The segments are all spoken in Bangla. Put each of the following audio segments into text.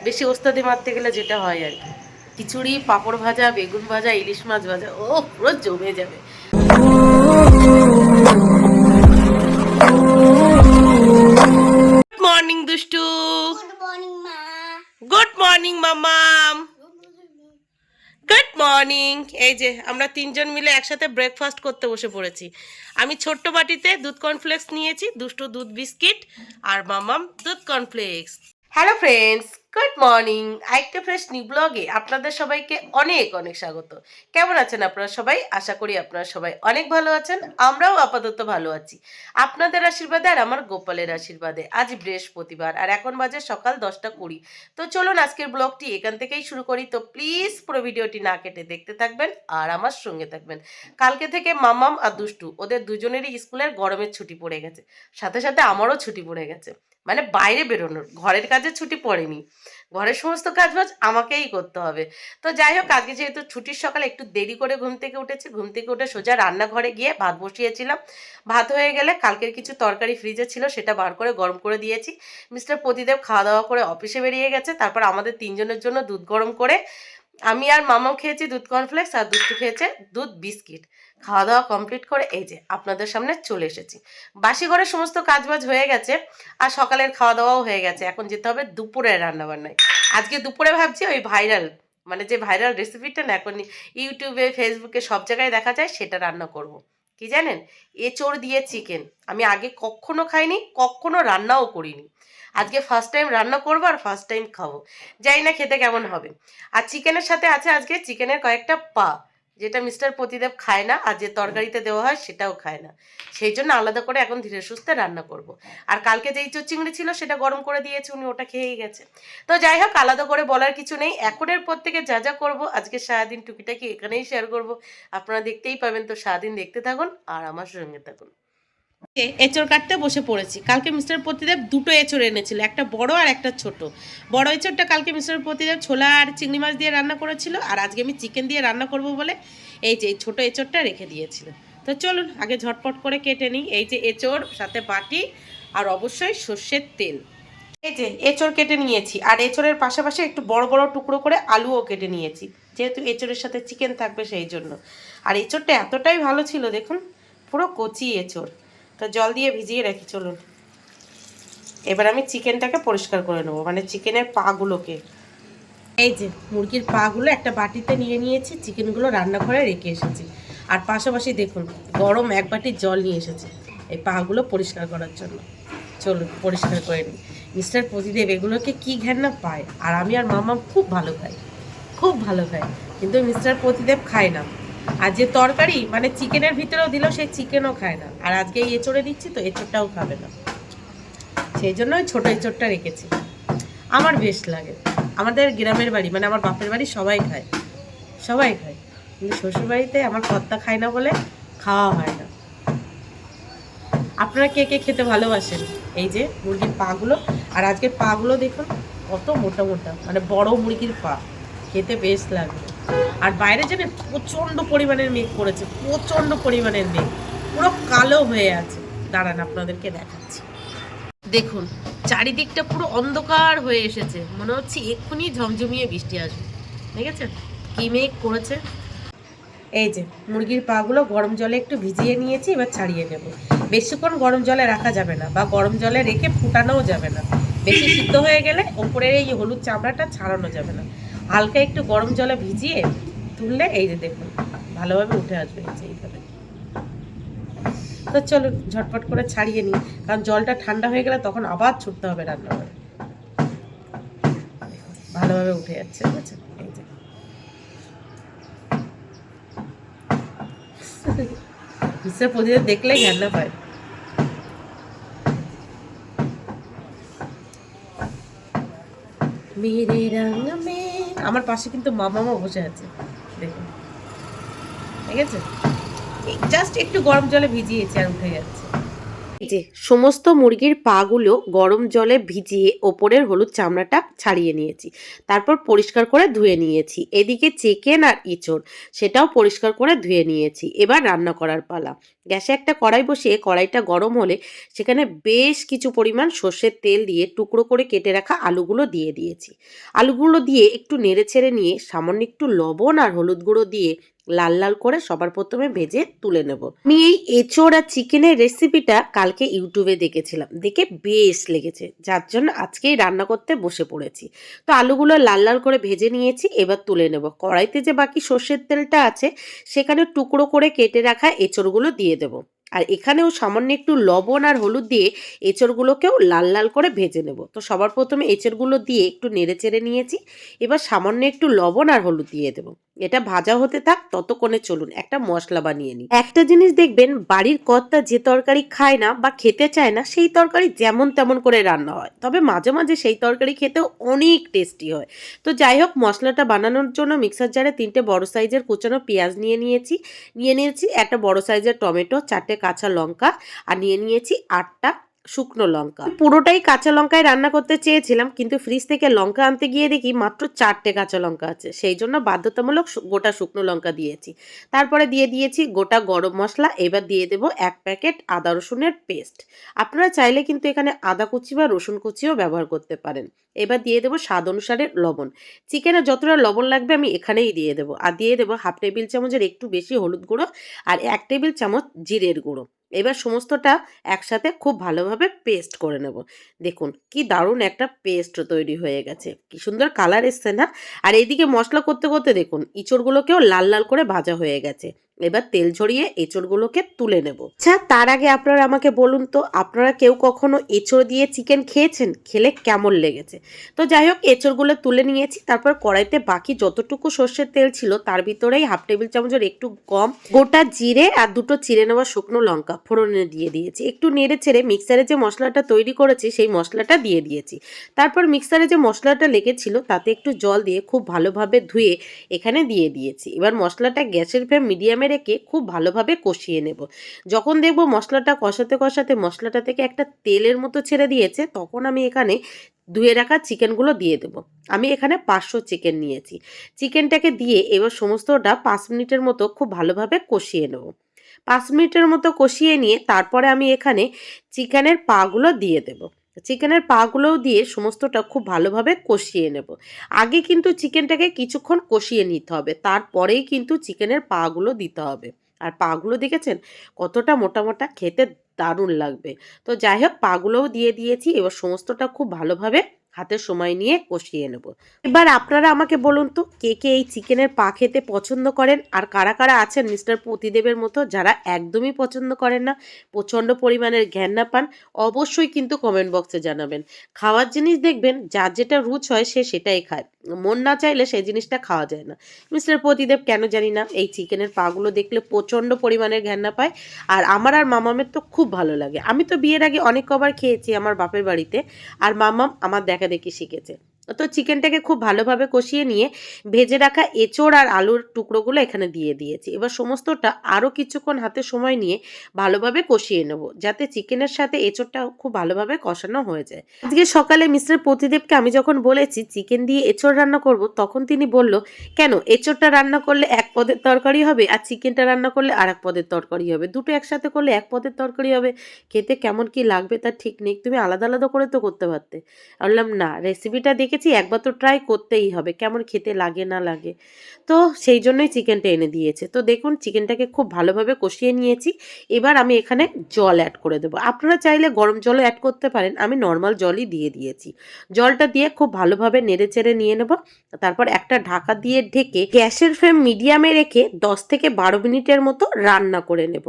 বেশি ওস্তাদি মারতে গেলে যেটা হয় আর কি। খিচুড়ি, পাঁপড় ভাজা, বেগুন ভাজা, ইলিশ মাছ ভাজা, ও পুরো জমে যাবে। গুড মর্নিং দুষ্টু। গুড মর্নিং মামাম। Good morning. এই যে আমরা তিনজন মিলে একসাথে ব্রেকফাস্ট করতে বসে পড়েছি। আমি ছোট্ট বাটিতে দুধ কর্নফ্লেক্স নিয়েছি, দুষ্টু দুধ বিস্কিট, আর মামাম দুধ cornflakes. Hello friends, good morning. আরেকটা ফ্রেশ নিউ ব্লগে আপনাদের সবাইকে অনেক অনেক স্বাগত। কেমন আছেন আপনারা সবাই? আশা করি আপনারা সবাই অনেক ভালো আছেন। আমরাও আপাতত ভালো আছি আপনাদের আশীর্বাদে আর আমার গোপালের আশীর্বাদে। আজ বৃহস্পতিবার আর এখন বাজে সকাল 10টা 20। তো চলুন আজকের ব্লগটি এখান থেকেই শুরু করি। তো প্লিজ পুরো ভিডিওটি না কেটে দেখতে থাকবেন আর আমার সঙ্গে থাকবেন। কালকে থেকে মামাম আর দুষ্টু ওদের দুজনেরই স্কুলের গরমের ছুটি পড়ে গেছে, সাথে সাথে আমারও ছুটি পড়ে গেছে। মানে বাইরে বেরোনোর, ঘরের কাজে ছুটি পড়েনি, ঘরের সমস্ত কাজবাজ আমাকেই করতে হবে। তো যাই হোক, আজকে যেহেতু ছুটির সকালে একটু দেরি করে ঘুম থেকে উঠেছি, ঘুম থেকে উঠে সোজা রান্নাঘরে গিয়ে ভাত বসিয়েছিলাম। ভাত হয়ে গেলে কালকের কিছু তরকারি ফ্রিজে ছিল, সেটা বার করে গরম করে দিয়েছি। মিস্টার প্রদীপ খাওয়া দাওয়া করে অফিসে বেরিয়ে গেছে। তারপর আমাদের তিনজনের জন্য দুধ গরম করে আমি আর মামাও খেয়েছি দুধ কর্নফ্লেক্স, আর দুষ্টু খেয়েছে দুধ বিস্কিট। খাওয়া দাওয়া কমপ্লিট করে এই যে আপনাদের সামনে চলে এসেছি। বাসি ঘরের সমস্ত কাজবাজ হয়ে গেছে আর সকালের খাওয়া দাওয়াও হয়ে গেছে। এখন যেতে হবে দুপুরের রান্নাবান্নায়। আজকে দুপুরে ভাবছি ওই ভাইরাল, মানে যে ভাইরাল রেসিপিটা না এখন ইউটিউবে ফেসবুকে সব জায়গায় দেখা যায়, সেটা রান্না করব। কি জানেন? এঁচোড় দিয়ে চিকেন। আমি আগে কখনো খাইনি, কখনো রান্নাও করিনি। আজকে ফার্স্ট টাইম রান্না করবো আর ফার্স্ট টাইম খাবো। জানি না খেতে কেমন হবে। আর চিকেনের সাথে আছে আজকে চিকেনের কয়েকটা পা, যেটা মিস্টার প্রতিদেব খায় না, আর যে তরকারিতে দেওয়া হয় সেটাও খায় না। সেই জন্য আলাদা করে এখন ধীরে সুস্থে রান্না করব। আর কালকে যে ইঁচড় চিংড়ি ছিল সেটা গরম করে দিয়েছে, উনি ওটা খেয়েই গেছে। তো যাই হোক, আলাদা করে বলার কিছু নেই। এখনের পর থেকে যা যা করবো আজকে সারাদিন টুকিটাকি এখানেই শেয়ার করব। আপনারা দেখতেই পাবেন। তো সারাদিন দেখতে থাকুন আর আমার সঙ্গে থাকুন। এঁচড় কাটতে বসে পড়েছি। কালকে মিস্টার প্রতিদেব দুটো এঁচড় এনেছিল, একটা বড় আর একটা ছোট। বড় এঁচড়টা কালকে মিস্টার প্রতিদেব ছোলা আর চিংড়ি মাছ দিয়ে রান্না করেছিল, আর আজকে আমি চিকেন দিয়ে রান্না করব বলে এই যে ছোট এঁচড়টা রেখে দিয়েছিল। তো চলুন আগে ঝটপট করে কেটে নিই। এই যে এঁচড়, সাথে বাটি, আর অবশ্যই সর্ষের তেল। এই যে এঁচড় কেটে নিয়েছি, আর এঁচড়ের পাশাপাশি একটু বড় বড় টুকরো করে আলুও কেটে নিয়েছি, যেহেতু এঁচড়ের সাথে চিকেন থাকবে সেই জন্য। আর এঁচড়টা এতটাই ভালো ছিল দেখুন, পুরো কচি এঁচড়। তো জল দিয়ে ভিজিয়ে রাখি। চলুন এবার আমি চিকেনটাকে পরিষ্কার করে নেবো, মানে চিকেনের পাগুলোকে। এই যে মুরগির পাগুলো একটা বাটিতে নিয়ে নিয়েছি, চিকেনগুলো রান্নাঘরে রেখে এসেছি। আর পাশাপাশি দেখুন গরম এক বাটি জল নিয়ে এসেছি এই পাগুলো পরিষ্কার করার জন্য। চলুন পরিষ্কার করে নিই। মিস্টার প্রতিদেব এগুলোকে কী ঘেন্না পায়, আর আমি আর মামা খুব ভালো খাই, খুব ভালো খাই, কিন্তু মিস্টার প্রতিদেব খায় না। আর যে তরকারি মানে চিকেনের ভিতরেও দিল, সেই চিকেনও খায় না। আর আজকে এই এঁচড়ে দিচ্ছি তো এঁচড়টাও খাবে না, সেই জন্য ওই ছোটো এঁচড়টা রেখেছি। আমার বেশ লাগে। আমাদের গ্রামের বাড়ি মানে আমার বাপের বাড়ি সবাই খায়, সবাই খায়, কিন্তু শ্বশুরবাড়িতে আমার কর্তা খায় না বলে খাওয়া হয় না। আপনারা কে কে খেতে ভালোবাসেন? এই যে মুরগির পাগুলো, আর আজকের পাগুলো দেখুন কত মোটা মোটা, মানে বড় মুরগির পা, খেতে বেশ লাগে। আর বাইরে যেন প্রচণ্ড পরিমাণের মেঘ পড়েছে, প্রচণ্ড পরিমাণের মেঘ, পুরো কালো হয়ে আছে। দাঁড়ান আপনাদেরকে দেখাচ্ছি। দেখুন চারিদিকটা পুরো অন্ধকার হয়ে এসেছে, মনে হচ্ছে এক্ষুনি ঝমঝমিয়ে বৃষ্টি আসবে। দেখেছেন কি মেঘ করেছে? এই যে মুরগির পাগুলো গরম জলে একটু ভিজিয়ে নিয়েছি, এবার ছাড়িয়ে নেব। বেশিক্ষণ গরম জলে রাখা যাবে না, বা গরম জলে রেখে ফুটানোও যাবে না। বেশি সিদ্ধ হয়ে গেলে ওপরের এই হলুদ চামড়াটা ছাড়ানো যাবে না। হালকা একটু গরম জলে ভিজিয়ে তুললে এই যে দেখুন ভালোভাবে উঠে আসবে এইভাবে। তো চলুন ঝটপট করে ছাড়িয়ে নিই, কারণ জলটা ঠান্ডা হয়ে গেলে তখন আবার ছুটতে হবে রান্নাঘরে। ভালোভাবে উঠে যাচ্ছে, বুঝছেন? এই যে মিস্টার প্রতিদিন দেখলেই ঘেন্না পায়। মেরে রঙ মে, আমার পাশে কিন্তু মামাও বসে আছে দেখুন, ঠিক আছে? জাস্ট একটু গরম জলে ভিজিয়েছি আর উঠে যাচ্ছে। যে সমস্ত মুরগির পাগুলো গরম জলে ভিজিয়ে ওপরের হলুদ চামড়াটা ছাড়িয়ে নিয়েছি, তারপর পরিষ্কার করে ধুয়ে নিয়েছি। এদিকে চিকেন আর ইঁচড় সেটাও পরিষ্কার করে ধুয়ে নিয়েছি। এবার রান্না করার পালা। গ্যাসে একটা কড়াই বসিয়ে কড়াইটা গরম হলে সেখানে বেশ কিছু পরিমাণ সর্ষের তেল দিয়ে টুকরো করে কেটে রাখা আলুগুলো দিয়ে দিয়েছি। আলুগুলো দিয়ে একটু নেড়ে ছেড়ে নিয়ে সামান্য একটু লবণ আর হলুদ গুঁড়ো দিয়ে লাল লাল করে সবার প্রথমে ভেজে তুলে নেব। আমি এই এঁচোড় আর চিকেনের রেসিপিটা কালকে ইউটিউবে দেখেছিলাম, দেখে বেশ লেগেছে, যার জন্য আজকেই রান্না করতে বসে পড়েছি। তো আলুগুলো লাল লাল করে ভেজে নিয়েছি, এবার তুলে নেব। কড়াইতে যে বাকি সর্ষের তেলটা আছে সেখানে টুকরো করে কেটে রাখা এঁচোড়গুলো দিয়ে দেব। আর এখানেও সামান্য একটু লবণ আর হলুদ দিয়ে এঁচড়গুলোকেও লাল লাল করে ভেজে নেব। তো সবার প্রথমে এঁচড়গুলো দিয়ে একটু নেড়ে চেড়ে নিয়েছি, এবার সামান্য একটু লবণ আর হলুদ দিয়ে দেবো। এটা ভাজা হতে থাক, ততক্ষণে চলুন একটা মশলা বানিয়ে নিই। একটা জিনিস দেখবেন, বাড়ির কর্তা যে তরকারি খায় না বা খেতে চায় না সেই তরকারি যেমন তেমন করে রান্না হয়, তবে মাঝে মাঝে সেই তরকারি খেতেও অনেক টেস্টি হয়। তো যাই হোক, মশলাটা বানানোর জন্য মিক্সার জারে 3টে বড় সাইজের কুচানো পেঁয়াজ নিয়ে নিয়েছি একটা বড় সাইজের টমেটো, 4টে কাঁচা লঙ্কা, আর নিয়ে নিয়েছি 8টা শুকনো লঙ্কা। পুরোটাই কাঁচা লঙ্কায় রান্না করতে চেয়েছিলাম, কিন্তু ফ্রিজ থেকে লঙ্কা আনতে গিয়ে দেখি মাত্র 4টে কাঁচা লঙ্কা আছে, সেই জন্য বাধ্যতামূলক গোটা শুকনো লঙ্কা দিয়েছি। তারপরে দিয়ে দিয়েছি গোটা গরম মশলা। এবার দিয়ে দেবো 1 প্যাকেট আদা রসুনের পেস্ট। আপনারা চাইলে কিন্তু এখানে আদা কুচি বা রসুন কুচিও ব্যবহার করতে পারেন। এবার দিয়ে দেবো স্বাদ অনুসারে লবণ। চিকেনে যতটা লবণ লাগবে আমি এখানেই দিয়ে দেবো। আর দিয়ে দেবো 1/2 টেবিল চামচের একটু বেশি হলুদ গুঁড়ো আর 1 টেবিল চামচ জিরের গুঁড়ো। এবার সমস্তটা একসাথে খুব ভালোভাবে পেস্ট করে নেব। দেখুন কি দারুণ একটা পেস্ট তৈরি হয়ে গেছে, কি সুন্দর কালার এসছে না? আর এইদিকে মশলা করতে করতে দেখুন ইঁচড়গুলোকেও লাল লাল করে ভাজা হয়ে গেছে। এবার তেল ঝরিয়ে এঁচড়গুলোকে তুলে নেব। আচ্ছা, তার আগে আপনারা আমাকে বলুন তো, আপনারা কেউ কখনো এঁচড় দিয়ে চিকেন খেয়েছেন? খেলে কেমন লেগেছে? তো যাই হোক, এঁচড়গুলো তুলে নিয়েছি। তারপর কড়াইতে বাকি যতটুকু সর্ষের তেল ছিল তার ভিতরেই 1/2 টেবিল চামচের একটু কম গোটা জিরে আর 2টো চিড়ে নেওয়া শুকনো লঙ্কা ফোড়নে দিয়ে দিয়েছি। একটু নেড়ে ছেড়ে মিক্সারে যে মশলাটা তৈরি করেছি সেই মশলাটা দিয়ে দিয়েছি। তারপর মিক্সারে যে মশলাটা লেগেছিল তাতে একটু জল দিয়ে খুব ভালোভাবে ধুয়ে এখানে দিয়ে দিয়েছি। এবার মশলাটা গ্যাসের ফ্লেম মিডিয়ামে রেখে খুব ভালোভাবে কষিয়ে নেব। যখন দেখব মশলাটা কষাতে কষাতে মশলাটা থেকে একটা তেলের মতো ছেড়ে দিয়েছে, তখন আমি এখানে ধুয়ে রাখা চিকেনগুলো দিয়ে দেব। আমি এখানে 500 চিকেন নিয়েছি। চিকেনটাকে দিয়ে এবার সমস্তটা 5 মিনিটের মতো খুব ভালোভাবে কষিয়ে নেব। 5 মিনিটের মতো কষিয়ে নিয়ে তারপরে আমি এখানে চিকেনের পাগুলো দিয়ে দেব। চিকেনের পাগুলোও দিয়ে সমস্তটা খুব ভালোভাবে কষিয়ে নেব। আগে কিন্তু চিকেনটাকে কিছুক্ষণ কষিয়ে নিতে হবে, তারপরেই কিন্তু চিকেনের পাগুলো দিতে হবে। আর পাগুলো দেখেছেন কতটা মোটা মোটা, খেতে দারুণ লাগবে। তো যাই হোক, পাগুলোও দিয়ে দিয়েছি। এবার সমস্তটা খুব ভালোভাবে হাতে সময় নিয়ে কষিয়ে নেব। এবার আপনারা আমাকে বলুন তো, কে কে এই চিকেনের পা খেতে পছন্দ করেন? আর কারা কারা আছেন মিস্টার প্রতিদেবের মতো যারা একদমই পছন্দ করেন না, প্রচণ্ড পরিমাণের ঘেন্না পান? অবশ্যই কিন্তু কমেন্ট বক্সে জানাবেন। খাওয়ার জিনিস দেখবেন যার যেটা রুচ হয় সে সেটাই খায়, মন না চাইলে সেই জিনিসটা খাওয়া যায় না। মিস্টার প্রতিদেব কেন জানি না এই চিকেনের পাগুলো দেখলে প্রচণ্ড পরিমাণের ঘেন্না পায়। আর আমার আর মামামের তো খুব ভালো লাগে। আমি তো বিয়ের আগে অনেক কবার খেয়েছি আমার বাপের বাড়িতে, আর মামাম আমার দেখা দেখি শিখেছে। তো চিকেনটাকে খুব ভালোভাবে কষিয়ে নিয়ে ভেজে রাখা এঁচোড় আর আলুর টুকরোগুলো এখানে দিয়ে দিয়েছি। এবার সমস্তটা আরও কিছুক্ষণ হাতে সময় নিয়ে ভালোভাবে কষিয়ে নেব, যাতে চিকেনের সাথে এঁচোড়টা খুব ভালোভাবে কষানো হয়ে যায়। আজকে সকালে মিস্টার প্রতিদেবকে আমি যখন বলেছি চিকেন দিয়ে এঁচোড় রান্না করব, তখন তিনি বলল, কেন এঁচোড়টা রান্না করলে 1 পদের তরকারি হবে আর চিকেনটা রান্না করলে আর 1 পদের তরকারি হবে, দুটো একসাথে করলে 1 পদের তরকারি হবে, খেতে কেমন কি লাগবে তার ঠিক নেই, তুমি আলাদা আলাদা করে তো করতে পারতে। বললাম না, রেসিপিটা দেখেছি, একবার তো ট্রাই করতেই হবে, কেমন খেতে লাগে না লাগে। তো সেই জন্যই চিকেনটা এনে দিয়েছে। তো দেখুন চিকেনটাকে খুব ভালোভাবে কষিয়ে নিয়েছি। এবার আমি এখানে জল অ্যাড করে দেবো। আপনারা চাইলে গরম জলও অ্যাড করতে পারেন, আমি নর্মাল জলই দিয়ে দিয়েছি। জলটা দিয়ে খুব ভালোভাবে নেড়ে চেড়ে নিয়ে নেব। তারপর একটা ঢাকা দিয়ে ঢেকে গ্যাসের ফ্লেম মিডিয়ামে রেখে 10 থেকে 12 মিনিটের মতো রান্না করে নেব।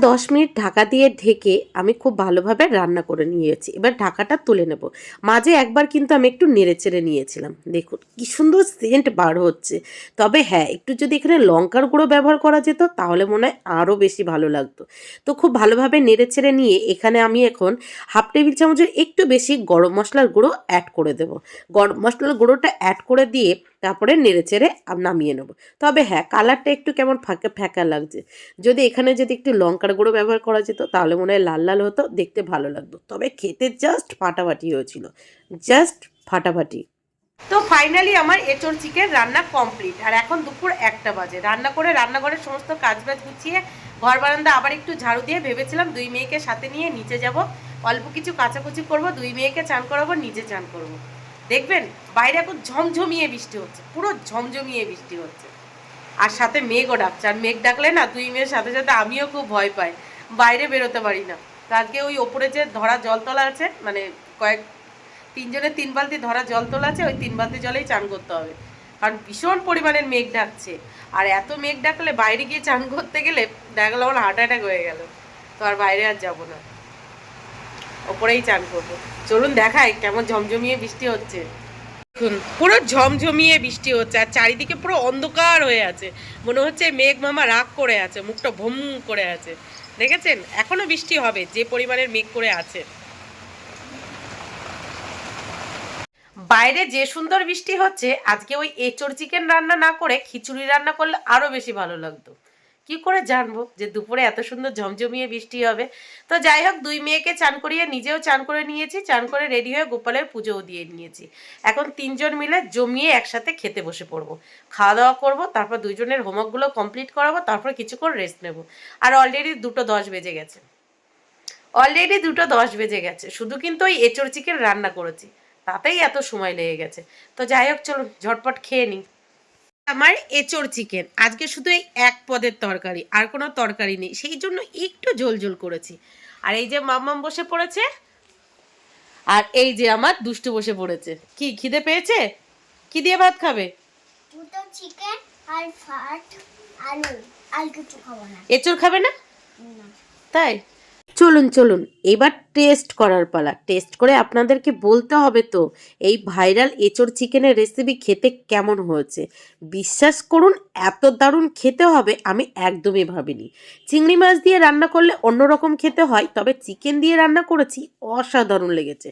10 মিনিট ঢাকা দিয়ে ঢেকে আমি খুব ভালোভাবে রান্না করে নিয়েছি। এবার ঢাকাটা তুলে নেব। মাঝে একবার কিন্তু আমি একটু নেড়ে চেড়ে ছেড়ে নিয়েছিলাম। দেখুন কি সুন্দর সেন্ট বার হচ্ছে। তবে হ্যাঁ, একটু যদি এখানে লঙ্কার গুঁড়ো ব্যবহার করা যেত তাহলে মনে হয় আরও বেশি ভালো লাগতো। তো খুব ভালোভাবে নেড়ে ছেড়ে নিয়ে এখানে আমি এখন হাফ টেবিল চামচের একটু বেশি গরম মশলার গুঁড়ো অ্যাড করে দেবো। গরম মশলার গুঁড়োটা অ্যাড করে দিয়ে তারপরে নেড়ে চেড়ে নামিয়ে নেবো। তবে হ্যাঁ, কালারটা একটু কেমন ফাঁকা ফ্যাকা লাগছে। যদি একটু লঙ্কার গুঁড়ো ব্যবহার করা যেত তাহলে মনে হয় লাল লাল হতো, দেখতে ভালো লাগতো। তবে খেতে জাস্ট ফাটাফাটি হয়েছিল, জাস্ট ফাটাফাটি। তো ফাইনালি আমার এঁচোড় চিকেন রান্না কমপ্লিট। আর এখন দুপুর 1টা বাজে। রান্না করে রান্নাঘরের সমস্ত কাজবাজ গুছিয়ে ঘর বারান্দা আবার একটু ঝাড়ু দিয়ে ভেবেছিলাম 2 মেয়েকে সাথে নিয়ে নিচে যাব, অল্প কিছু কাচাকুচি করব, 2 মেয়েকে চান করাবো, নিজে চান করব। দেখবেন বাইরে এখন ঝমঝমিয়ে বৃষ্টি হচ্ছে, পুরো ঝমঝমিয়ে বৃষ্টি হচ্ছে। আর সাথে মেঘও ডাকছে। আর মেঘ ডাকলে না 2 মেয়ের সাথে সাথে আমিও খুব ভয় পাই, বাইরে বেরোতে পারি না। তো আজকে ওই ওপরে যে ধরা জলতলা আছে, মানে তিনজনের 3 বালতি ধরা জল তোলা আছে, ওই 3 বালতি জলেই চান করতে হবে। কারণ ভীষণ পরিমাণের মেঘ ডাকছে। আর এত মেঘ ডাকলে বাইরে গিয়ে চান করতে গেলে দেখা গেলো আমার হার্ট অ্যাটাক হয়ে গেল। তো আর বাইরে আর যাবো না, ওপরেই চান করবো। চলুন দেখাই কেমন ঝমঝমিয়ে বৃষ্টি হচ্ছে। দেখুন পুরো ঝমঝমিয়ে বৃষ্টি হচ্ছে, আর চারিদিকে পুরো অন্ধকার হয়ে আছে। মনে হচ্ছে মেঘ মামা রাগ করে আছে, মুখটা ভুম করে আছে। দেখেছেন, এখনো বৃষ্টি হবে, যে পরিমাণের মেঘ করে আছে। বাইরে যে সুন্দর বৃষ্টি হচ্ছে, আজকে ওই এঁচোড় চিকেন রান্না না করে খিচুড়ি রান্না করলে আরো বেশি ভালো লাগতো। কি করে জানবো যে দুপুরে এত সুন্দর ঝমঝমিয়ে বৃষ্টি হবে? তো যাই হোক, 2 মেয়েকে চান করিয়ে নিজেও চান করে নিয়েছি, চান করে রেডি হয়ে গোপালের পুজোও দিয়ে নিয়েছি। এখন 3 জন মিলে জমিয়ে একসাথে খেতে বসে পড়বো, খাওয়া দাওয়া করবো, তারপর 2 জনের হোমওয়ার্কগুলো কমপ্লিট করাবো, তারপর কিছুক্ষণ রেস্ট নেবো। আর অলরেডি 2:10 বেজে গেছে, শুধু কিন্তু ওই এঁচোড় চিকেন রান্না করেছি, তাতেই এত সময় লেগে গেছে। তো যাই হোক, চলুন ঝটপট খেয়ে নিই। আমার এঁচোড় চিকেন আজকে শুধু এই এক পদের তরকারি, আর কোনো তরকারি নেই, সেই জন্য একটু ঝোল ঝোল করেছি। আর এই যে মাম্মাম বসে পড়েছে, আর এই যে আমার দুষ্টু বসে পড়েছে। কি খিদে পেয়েছে? কি দিয়ে ভাত খাবে? দুটো চিকেন আর ভাত, আলু। আর কিছু খাবো না। এঁচোড় খাবে না? না। তাই চলুন এবার টেস্ট করার পালা। টেস্ট করে আপনাদেরকে বলতে হবে তো এই ভাইরাল এঁচোড় চিকেনের রেসিপি খেতে কেমন হয়েছে। বিশ্বাস করুন, এত দারুণ খেতে হবে আমি একদমই ভাবিনি। চিংড়ি মাছ দিয়ে রান্না করলে অন্যরকম খেতে হয়, তবে চিকেন দিয়ে রান্না করেছি, অসাধারণ লেগেছে,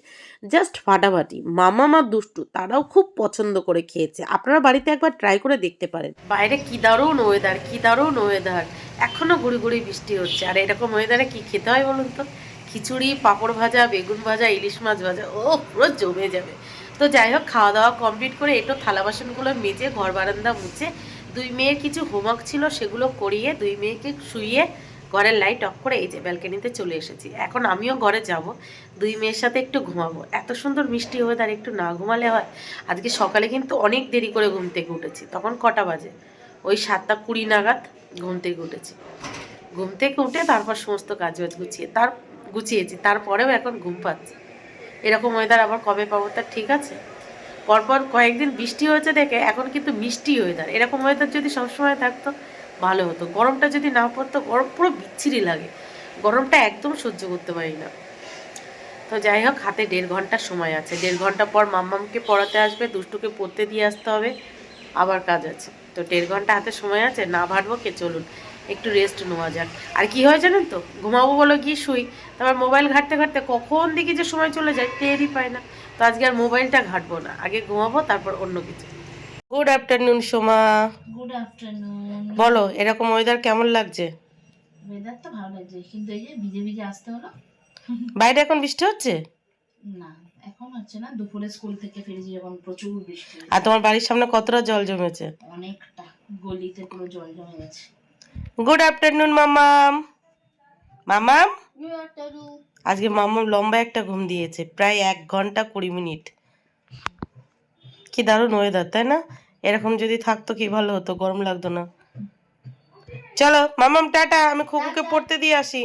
জাস্ট ফাটাফাটি। মামা মা দুষ্টু তারাও খুব পছন্দ করে খেয়েছে। আপনারা বাড়িতে একবার ট্রাই করে দেখতে পারেন। বাইরে কি দারুণ ওয়েদার, কি দারুণ ওয়েদার, এখনো গুড়ি গুড়ি বৃষ্টি হচ্ছে। আর এরকম ওয়েদারে কি খেতে হয় বলুন তো? খিচুড়ি, পাঁপড় ভাজা, বেগুন ভাজা, ইলিশ মাছ ভাজা, ও পুরো জমে যাবে। তো যাই হোক, খাওয়া দাওয়া কমপ্লিট করে একটু থালা বাসনগুলো মেজে ঘর বারান্দা মুছে 2 মেয়ের কিছু হোমওয়ার্ক ছিল সেগুলো করিয়ে 2 মেয়েকে শুইয়ে ঘরের লাইট অফ করে এই যে ব্যালকনিতে চলে এসেছি। এখন আমিও ঘরে যাব, 2 মেয়ের সাথে একটু ঘুমাবো। এত সুন্দর মিষ্টি ওয়েদার, একটু না ঘুমালে হয়? আজকে সকালে কিন্তু অনেক দেরি করে ঘুম থেকে উঠেছি। তখন কটা বাজে? ওই 7:20 নাগাদ ঘুম থেকে উঠেছি। ঘুম থেকে উঠে তারপর সমস্ত কাজবাজ গুছিয়েছি, তারপরেও এখন ঘুম পাচ্ছে। এরকম ওয়েদার আবার কবে পাবো তার ঠিক আছে? পরপর কয়েকদিন বৃষ্টি হয়েছে দেখে এখন কিন্তু মিষ্টি ওয়েদার। এরকম ওয়েদার যদি সবসময় থাকতো ভালো হতো। গরমটা যদি না পড়তো, গরম পুরো বিচ্ছিরি লাগে, গরমটা একদম সহ্য করতে পারি না। তো যাই হোক, হাতে 1.5 ঘন্টা সময় আছে। 1.5 ঘন্টা পর মাম্মামকে পড়াতে আসবে, দুষ্টুকে পড়তে দিয়ে আসতে হবে, আবার কাজ আছে। তো 1.5 ঘন্টা হাতে সময় আছে, না ভাববো কে, চলুন একটু রেস্ট নেওয়া যাক। আর কি হয় জানেন তো, ঘুমাবো বলো গিয়ে শুই, তারপর মোবাইল ঘাঁটতে ঘাঁটতে কখন দেখি যে সময় চলে যায় টেরই পায় না। তো আজকে আর মোবাইলটা ঘাঁটবো না, আগে ঘুমাবো, তারপর অন্য কিছু। Good afternoon Soma. Good afternoon. বলো, এরকম ওয়েদার কেমন লাগছে? ওয়েদার তো ভালো লাগছে, কিন্তু এই যে ভিজে ভিজে আসতে হলো। বাইরে এখন বৃষ্টি হচ্ছে? না, এখন হচ্ছে না, দুপুরে স্কুল থেকে ফিরেছি যখন প্রচুর বৃষ্টি। আর তোমার বাড়ির সামনে কতটা জল জমেছে? অনেকটা, গলিতে পুরো জল জমে গেছে। গুড আফটারনুন মামাম। মামাম, আজকে মামাম লম্বা একটা ঘুম দিয়েছে, প্রায় 1 ঘন্টা 20 মিনিট। কি দারুণ ওয়েদার, তাই না? এরকম যদি থাকতো কি ভালো হতো, গরম লাগতো না। চলো মামাম টাটা, আমি খুকুকে পড়তে দিয়ে আসি।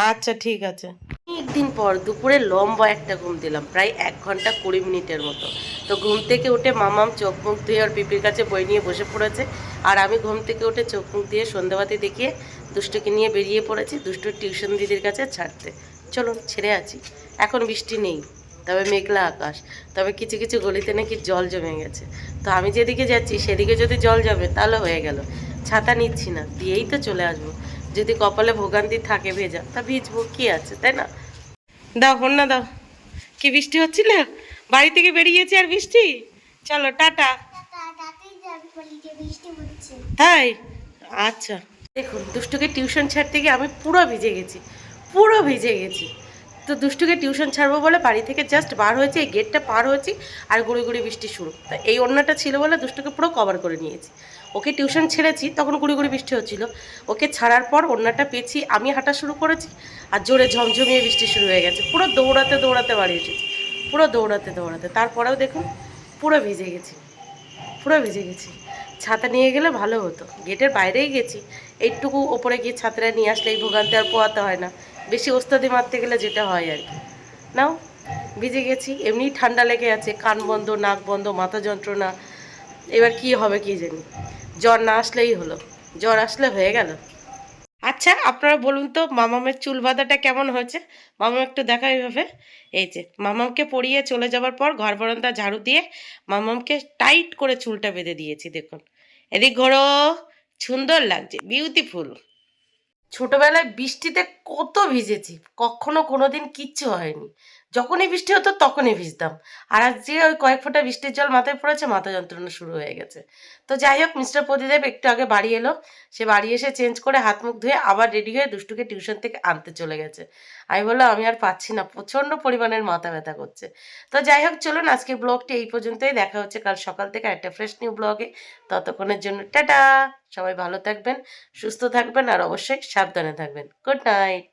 আচ্ছা ঠিক আছে। অনেকদিন পর দুপুরে লম্বা একটা ঘুম দিলাম, প্রায় 1 ঘন্টা 20 মিনিটের মতো। তো ঘুম থেকে উঠে মামাম চোখ মুখ ধুয়ে আর পিপির কাছে বই নিয়ে বসে পড়েছে, আর আমি ঘুম থেকে উঠে চোখ মুখ দিয়ে সন্ধ্যাবাতি দেখিয়ে দুষ্টুকে নিয়ে বেরিয়ে পড়েছি দুষ্টুর টিউশন দিদির কাছে ছাড়তে। চলুন ছেড়ে আছি, এখন বৃষ্টি নেই। তবে মেঘলা আকাশ, তবে কিছু কিছু গলিতে নাকি জল জমে গেছে। তো আমি যেদিকে যাচ্ছি সেদিকে যদি জল জমে তাহলে হয়ে গেল, ছাতা নিচ্ছি না, দিয়েই তো চলে আসবো। যদি কপালে ভোগান্তি থাকে ভেজা, তা ভিজবো, কি আছে, তাই না? দাও হন না দাও। কি বৃষ্টি হচ্ছিল, বাড়ি থেকে বেরিয়েছি আর বৃষ্টি। চলো টাটা। তাড়াতাড়ি যাবি বলি যে বৃষ্টি হচ্ছে। তাই? আচ্ছা। দেখুন দুষ্টুকে টিউশন ছাড়তে গিয়ে আমি পুরো ভিজে গেছি, পুরো ভিজে গেছি। তো দুষ্টুকে টিউশন ছাড়বো বলে বাড়ি থেকে জাস্ট বার হয়েছে, এই গেটটা পার হয়েছি আর গুঁড়ি গুঁড়ি বৃষ্টি শুরু। তা এই ওড়নাটা ছিল বলে দুষ্টুকে পুরো কভার করে নিয়েছি। ওকে টিউশন ছেড়েছি তখন গুঁড়ি গুঁড়ি বৃষ্টি হচ্ছিল, ওকে ছাড়ার পর ওড়নাটা পেঁচি আমি হাঁটা শুরু করেছি আর জোরে ঝমঝমিয়ে বৃষ্টি শুরু হয়ে গেছে। পুরো দৌড়াতে দৌড়াতে বাড়ি এসেছি, পুরো দৌড়াতে দৌড়াতে। তারপরেও দেখুন পুরো ভিজে গেছি, পুরো ভিজে গেছি। ছাতা নিয়ে গেলে ভালো হতো, গেটের বাইরেই গেছি, এইটুকু ওপরে গিয়ে ছাতাটা নিয়ে আসলে এই ভোগান্তি আর পোয়াতে হয় না, বেশি ওস্তাদি মারতে গেলে যেটা হয় আর কি। নাও, ভিজে গেছি, এমনিই ঠান্ডা লেগে আছে, কান বন্ধ, নাক বন্ধ, মাথা যন্ত্রণা। এবার কি হবে কি জানি, জ্বর না আসলেই হলো, জ্বর আসলে হয়ে গেল। আচ্ছা আপনারা বলুন তো মামামের চুল বাঁধাটা কেমন হয়েছে? মামাম একটু দেখা এইভাবে। এই যে মামামকে পরিয়ে চলে যাওয়ার পর ঘর বারান্দা ঝাড়ু দিয়ে মামামকে টাইট করে চুলটা বেঁধে দিয়েছি। দেখুন, এদিক ঘোরো, সুন্দর লাগছে, বিউটিফুল। ছোটবেলায় বৃষ্টিতে কত ভিজেছি, কখনো কোনোদিন কিচ্ছু হয়নি। যখনই বৃষ্টি হতো তখনই ভিজতাম। আর আজকে ওই কয়েক ফোঁটা বৃষ্টির জল মাথায় পড়েছে, মাথা যন্ত্রণা শুরু হয়ে গেছে। তো যাই হোক, মিস্টার প্রদীপ একটু আগে বাড়ি এলো, সে বাড়ি এসে চেঞ্জ করে হাত মুখ ধুয়ে আবার রেডি হয়ে দুষ্টুকে টিউশন থেকে আনতে চলে গেছে। আমি বললাম আমি আর পাচ্ছি না, প্রচণ্ড পরিমাণের মাথা ব্যথা করছে। তো যাই হোক চলুন, আজকের ব্লগটি এই পর্যন্তই। দেখা হচ্ছে কাল সকাল থেকে একটা ফ্রেশ নিউ ব্লগে। ততক্ষণের জন্য টাটা। সবাই ভালো থাকবেন, সুস্থ থাকবেন আর অবশ্যই সাবধানে থাকবেন। Good night.